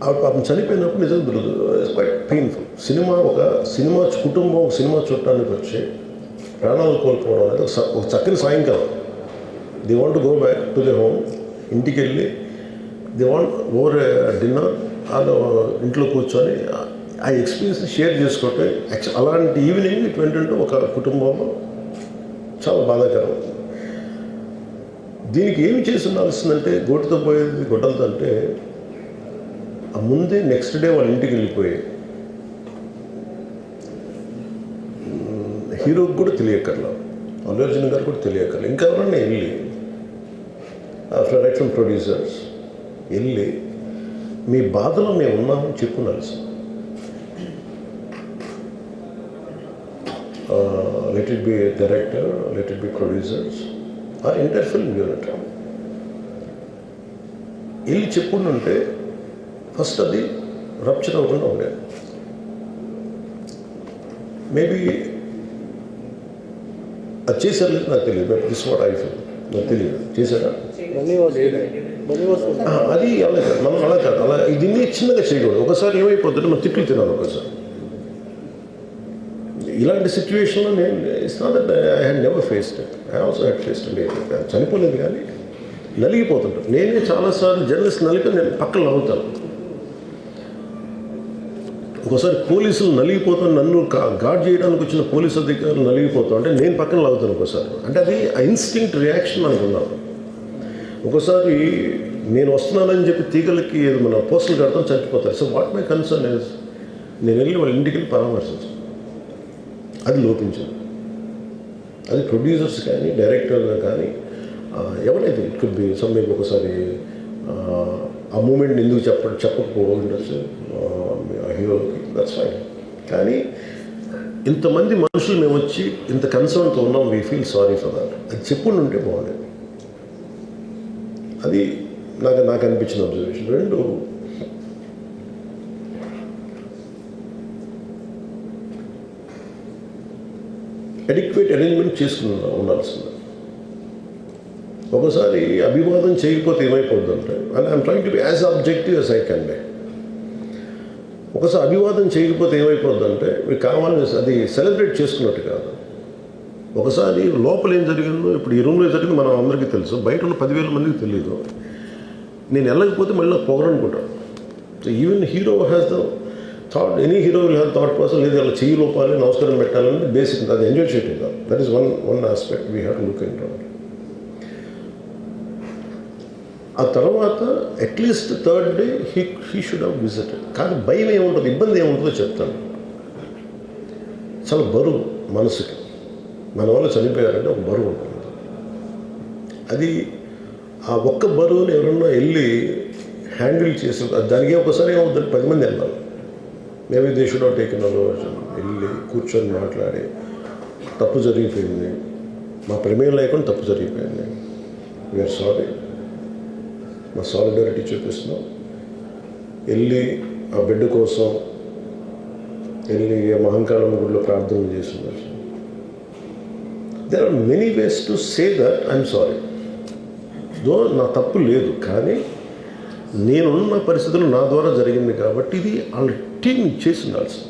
పాపం చనిపోయినప్పుడు నిజంగా క్వైట్ పెయిన్ఫుల్. సినిమా కుటుంబం ఒక సినిమా చూడటానికి వచ్చి ప్రాణాలు కోల్పోవడం అనేది ఒక చక్కని సాయంకాలం. They want go back to the home, ఇంటికి వెళ్ళి దే వాంట్ ఓవర్ డిన్నర్ వాళ్ళు ఇంట్లో కూర్చొని ఆ ఎక్స్పీరియన్స్ షేర్ చేసుకోవటం. అలాంటి ఈవినింగ్ ఇటు ఏంటంటే ఒక కుటుంబంలో చాలా బాధాకరం. దీనికి ఏమి చేసి ఉండాల్సిందంటే గోటుతో పోయేది గొడ్డలతో అంటే ఆ ముందే నెక్స్ట్ డే వాళ్ళ ఇంటికి వెళ్ళిపోయి హీరోకి కూడా తెలియకర్లా, అల్లు అర్జున్ గారు కూడా తెలియకర్లా, ఇంకా ఎవరన్నా వెళ్ళి రైట్ ఫ్రమ్ ప్రొడ్యూసర్స్ వెళ్ళి మీ బాధలో మేము ఉన్నామని చెప్పుకోవాల్సి. Let it be director, let it be producers, ఆ ఎంటైర్ ఫిల్మ్ యూనిట్ వెళ్ళి చెప్పుకుంటుంటే ఫస్ట్ అది రప్చర్ అవ్వకుండా ఉండేది. మేబీ అది చేశారు లేదు నాకు తెలియదు, but this what I feel. నాకు తెలియదు చేశారా అది అలా కాదు, మనం అలా కాదు, అలా దీన్ని చిన్నగా చేయకూడదు. ఒకసారి ఏమైపోతుంటే మనం తిట్లు తినాలి. ఒకసారి ఇలాంటి సిచ్యువేషన్లో నేను it's not that I had never faced it, I also had faced it. చనిపోలేదు కానీ నలిగిపోతుంటాను. నేనే చాలాసార్లు జర్నలిస్ట్ నలిపి నేను పక్కన నవ్వుతాను. ఒకసారి పోలీసులు నలిగిపోతాను, నన్ను గార్డ్ చేయడానికి వచ్చిన పోలీసు అధికారులు నలిగిపోతాం అంటే నేను పక్కన లాగుతాను ఒకసారి. అంటే అది ఇన్స్టింక్ట్ రియాక్షన్ అనుకున్నాను. ఒకసారి నేను వస్తున్నానని చెప్పి తీగలకి మన పోస్టులు కడతాం, చచ్చిపోతారు. So what my concern is నేను వెళ్ళి వాళ్ళ ఇంటికి వెళ్ళి పరామర్శించాను. అది లోపించింది. అది ప్రొడ్యూసర్స్ కానీ డైరెక్టర్ కానీ ఎవరైతే it could be some maybe ఒకసారి ఆ మూమెంట్ని ఎందుకు చెప్పకపోవడం ఉండొచ్చు హీరోకి, దట్స్ ఫైన్. కానీ ఇంతమంది మనుషులు మేము వచ్చి ఇంత కన్సర్న్తో ఉన్నాం, we feel sorry for that, అది చెప్పుండి ఉంటే బాగుండేది. అది నాకు అనిపించిన అబ్జర్వేషన్. రెండు, అడిక్వేట్ అరేంజ్మెంట్ చేసుకుని ఉండాల్సింది. ఒకసారి అభివాదం చేయకపోతే ఏమైపోద్ది అంటే, and I'm trying to be as objective as I can be. ఒకసారి అభివాదం చేయకపోతే ఏమైపోద్దంటే మీకు కావాలని అది సెలబ్రేట్ చేసుకున్నట్టు కాదు. ఒకసారి లోపల ఏం జరిగిందో, ఇప్పుడు ఈ రూమ్లో జరిగింది మనం అందరికీ తెలుసు, బయట ఉన్న 10,000 మందికి తెలియదు. నేను వెళ్ళకపోతే మళ్ళీ నాకు పొగరనుకుంటాను. So even hero has the thought, any hero will have thought process. లేదు అలా చెయ్యి లోపాలి, నమస్కారం పెట్టాలని బేసిక్, అది ఎంజాయ్ చేయటం కాదు. That is one aspect we have to look in to. ఆ తర్వాత at least third day he should have visited. కానీ భయం ఏముంటుంది, ఇబ్బంది ఏముంటుందో చెప్తాను. చాలా బరువు మనసుకి, మన వల్ల చనిపోయారంటే ఒక బరువు ఉంటుంది. అది ఆ ఒక్క బరువుని ఎవరన్నా వెళ్ళి హ్యాండిల్ చేసి, దానికి ఒకసారి ఏమవుతుంది, 10 మంది వెళ్ళాలి. Maybe they should have taken వెళ్ళి కూర్చొని మాట్లాడి తప్పు జరిగిపోయింది, మా ప్రమేయం లేకుండా తప్పు జరిగిపోయింది, వీఆర్ సారీ, మా సాలిడారిటీ చూపిస్తున్నాం. వెళ్ళి ఆ బిడ్డ కోసం వెళ్ళి మహంకాళమ్మ గుడిలో ప్రార్థన చేస్తున్నారు. There are many ways to say that I'm sorry. Though నా తప్పు లేదు, కానీ నేనున్న పరిస్థితులు నా ద్వారా జరిగింది కాబట్టి ఇది వాళ్ళ టీం చేసి ఉండాల్సింది.